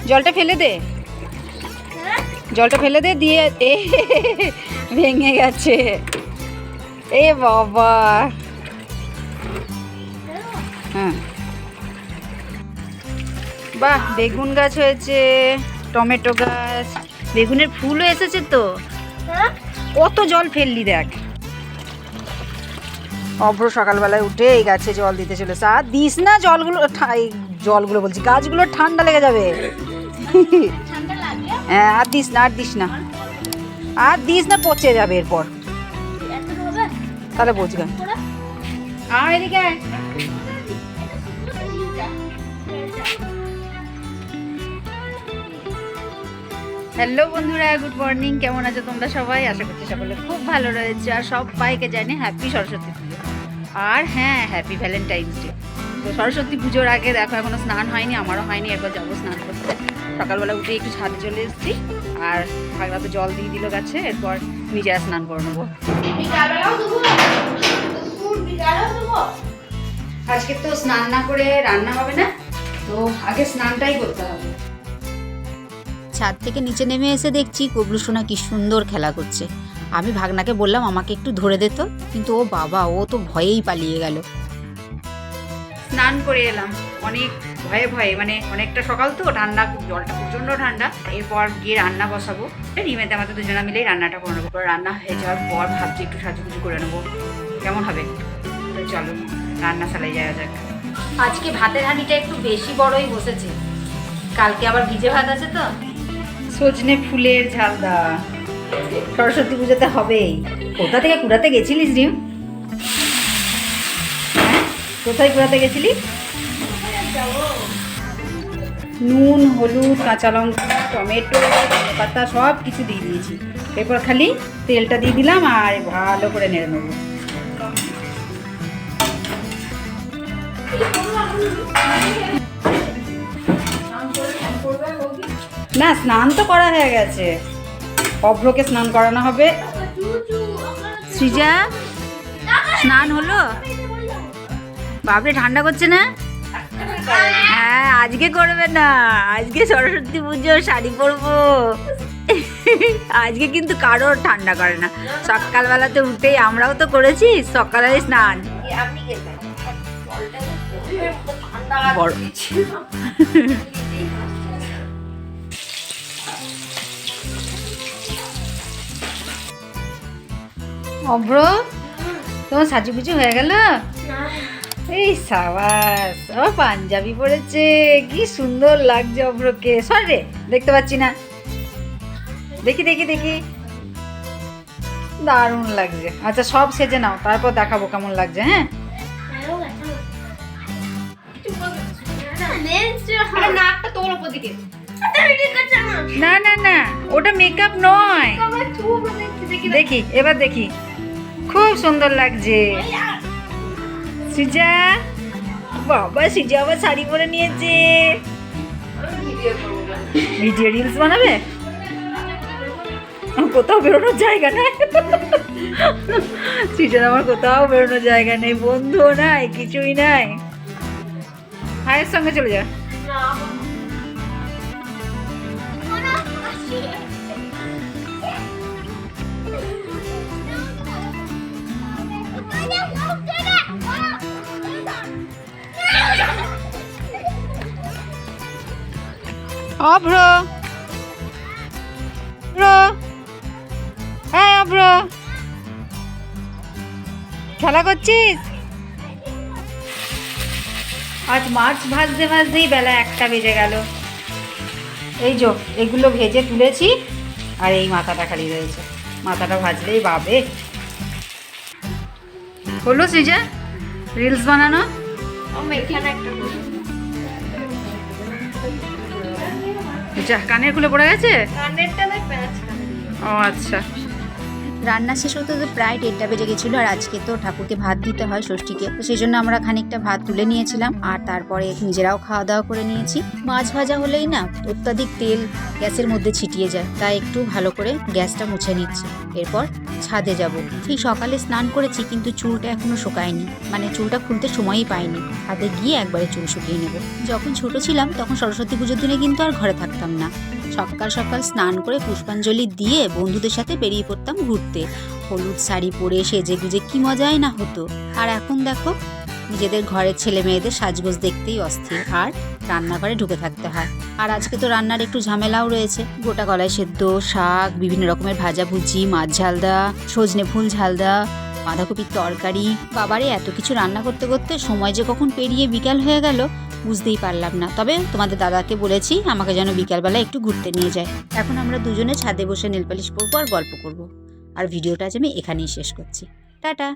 জলটা ফেলে দে, জলটা ফেলে দে, দিয়ে এ ভেঙে গেছে। এ বাবা, হ্যাঁ বাহ, বেগুন গাছ হয়েছে, টমেটো গাছ, বেগুনের ফুলও এসেছে তো। কত জল ফেললি দেখ। অভ্র সকালবেলায় উঠে এই গাছে জল দিতে চলেছে। আর দিস না জলগুলো, জলগুলো বলছি, গাছগুলো ঠান্ডা লেগে যাবে। হ্যাঁ, আর দিস না, আর দিস না, আর দিস না, পচে যাবে এরপর। তাহলে বুঝবে। এদিকে হ্যালো বন্ধুরা, গুড মর্নিং। কেমন আছো তোমরা সবাই? আশা করছি সকলে খুব ভালো রয়েছে। আর সবাইকে জানি হ্যাপি সরস্বতী পুজো, আর হ্যাঁ, হ্যাপি ভ্যালেন্টাইন্স ডে। তো সরস্বতী পুজোর আগে দেখো এখনো স্নান হয়নি, আমারও হয়নি, এরপর যাবো স্নান করতে। সকালবেলা উঠে একটু ছাদে চলে এসেছি, আর ভাগরা তো জল দিয়ে দিল গাছে, এরপর নিজে স্নান করে নেবো। আজকে তো স্নান না করে রান্না হবে না, তো আগে স্নানটাই করতে হবে। ছাদ থেকে নিচে নেমে এসে দেখছি কবলু সোনা কি সুন্দর খেলা করছে। আমি ভাগনাকে বললাম আমাকে একটু ধরে দিত, কিন্তু ও বাবা, ও তো ভয়েই পালিয়ে গেল। স্নান করে এলাম অনেক ভয়ে ভয়ে, মানে অনেকটা সকাল তো, ঠান্ডা, জলটা প্রচণ্ড ঠান্ডা। এরপর গিয়ে রান্না বসাবো। রিমেতে আমাদের দুজনা মিলেই রান্নাটা করে নেবো। রান্না হয়ে যাওয়ার পর ভাবছি একটু সাজুগুজু করে নেবো, কেমন হবে। তো চলো রান্না চালাই যাওয়া যাক। আজকে ভাতের হাঁড়িটা একটু বেশি বড়ই বসেছে, কালকে আবার ভিজে ভাত আছে তো। সজনে ফুলের ঝালদা সরস্বতী পুজোতে হবেই। কোথা থেকে কুড়াতে গেছিলিস রিম? হ্যাঁ, কোথায় কুড়াতে গেছিলি? নুন, হলুদ, কাঁচা লঙ্কা, টমেটো, পাতা সব কিছু দিয়ে দিয়েছি। এরপর খালি তেলটা দিয়ে দিলাম আর ভালো করে নেড়ে নেবো। না, স্নান তো করা হয়ে গেছে, অভ্রকে স্নান করানো হবে। সৃজা, স্নান হলো? বাপরে, ঠান্ডা করছে না? হ্যাঁ, আজকে করবে না, আজকে সরস্বতী পুজো, শাড়ি পরবো। আজকে কিন্তু কারোর ঠান্ডা করে না। সকালবেলাতে উঠেই আমরাও তো করেছি সকালে স্নান। বড় অভ্র, তোমার সাজুগুজু হয়ে গেল? এই সাবাস, আবার পাঞ্জাবি পরেছে, কি সুন্দর লাগছে অভ্রকে। সর রে, দেখতে পাচ্ছি না। দেখি দেখি দেখি, দারুণ লাগছে। আচ্ছা, সব সেজে নাও, তারপর দেখাবো কেমন লাগছে। হ্যাঁ, না না না, ওটা মেকআপ নয়। দেখি, এবার দেখি, খুব সুন্দর লাগছে। সৃজা, বাবা, সৃজা আবার শাড়ি পরে নিয়েছে। ভিডিও রিলস বানাবে? কোথাও বেরোনোর জায়গা নেই সৃজার, আমার কোথাও বেরোনোর জায়গা নেই, বন্ধুও নাই, কিছুই নাই। ভাইয়ের সঙ্গে চলে যা। অভ্র, হ্যাঁ অভ্র, খেলা করছিস? আজ মাছ ভাজতে ভাজতেই বেলা 1টা বেজে গেল। এই যো, এগুলো ভেজে তুলেছি, আর এই মাথাটা খালি রয়েছে। মাথাটা ভাজলেই বাবে হলো। সৃজা, রিলস বানানো? যা, কানের খুলে পড়ে গেছে। ও আচ্ছা, রান্না শেষ হতে তো প্রায় 1:30 বেজে গেছিলো। আর আজকে তো ঠাকুরকে ভাত দিতে হয় ষষ্ঠীকে, তো সেই জন্য আমরা খানিকটা ভাত তুলে নিয়েছিলাম আর তারপরে নিজেরাও খাওয়া দাওয়া করে নিয়েছি। মাছ ভাজা হলেই না অত্যাধিক তেল গ্যাসের মধ্যে ছিটিয়ে যায়, তাই একটু ভালো করে গ্যাসটা মুছে নিচ্ছি। এরপর ছাদে যাব। ঠিক সকালে স্নান করেছি কিন্তু চুলটা এখনো শুকায়নি, মানে চুলটা খুলতে সময়ই পাইনি। ছাদে গিয়ে একবারে চুল শুকিয়ে নেব। যখন ছোট ছিলাম তখন সরস্বতী পুজোর দিনে কিন্তু আর ঘরে থাকতাম না। সকাল সকাল স্নান করে পুষ্পাঞ্জলি দিয়ে বন্ধুদের সাথে বেরিয়ে পড়তাম ঘুরতে। হলুদ শাড়ি পরে সেজে গুজে কি মজাই না হতো। আর এখন দেখো নিজেদের ঘরের ছেলে মেয়েদের সাজগোজ দেখতেই অস্থির, আর রান্নাঘরে ঢুকে থাকতে হয়। আর আজকে তো রান্নার একটু ঝামেলাও রয়েছে। গোটা কলাই সেদ্ধ, শাক, বিভিন্ন রকমের ভাজাভুজি, মাছ ঝাল দেওয়া, সজনে ফুল ঝাল দেওয়া, বাঁধাকপির তরকারি। বাবারে এত কিছু রান্না করতে করতে সময় যে কখন পেরিয়ে বিকাল হয়ে গেল বুঝতেই পারলাম না। তবে তোমাদের দাদাকে বলেছি আমাকে যেন বিকালবেলা একটু ঘুরতে নিয়ে যায়। এখন আমরা দুজনে ছাদে বসে নেলপালিশ পরবো আর গল্প করব। আর ভিডিওটা আজ আমি এখানেই শেষ করছি। টাটা।